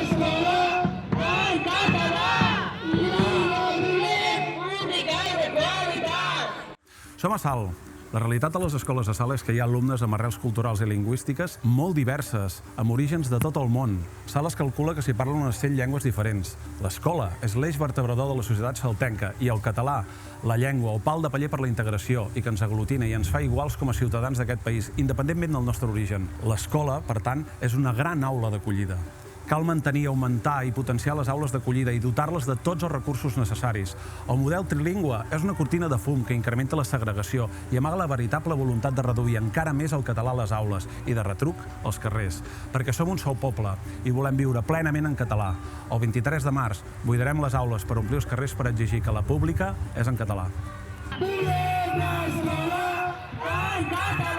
l'escola en català i la volem pública i de qualitat. Som a Salt. La realitat de les escoles de Salt és que hi ha alumnes amb arrels culturals i lingüístiques molt diverses, amb orígens de tot el món. Salt es calcula que s'hi parlen unes 100 llengües diferents. L'escola és l'eix vertebrador de la societat saltenca i el català, la llengua, el pal de paller per la integració i que ens aglutina i ens fa iguals com a ciutadans d'aquest país, independentment del nostre origen. L'escola, per tant, és una gran aula d'acollida. Cal mantenir, augmentar i potenciar les aules d'acollida i dotar-les de tots els recursos necessaris. El model trilingüe és una cortina de fum que incrementa la segregació i amaga la veritable voluntat de reduir encara més el català a les aules i de retruc als carrers. Perquè som un sol poble i volem viure plenament en català. El 23 de març buidarem les aules per omplir els carrers per exigir que la pública és en català. Volem l'escola en català.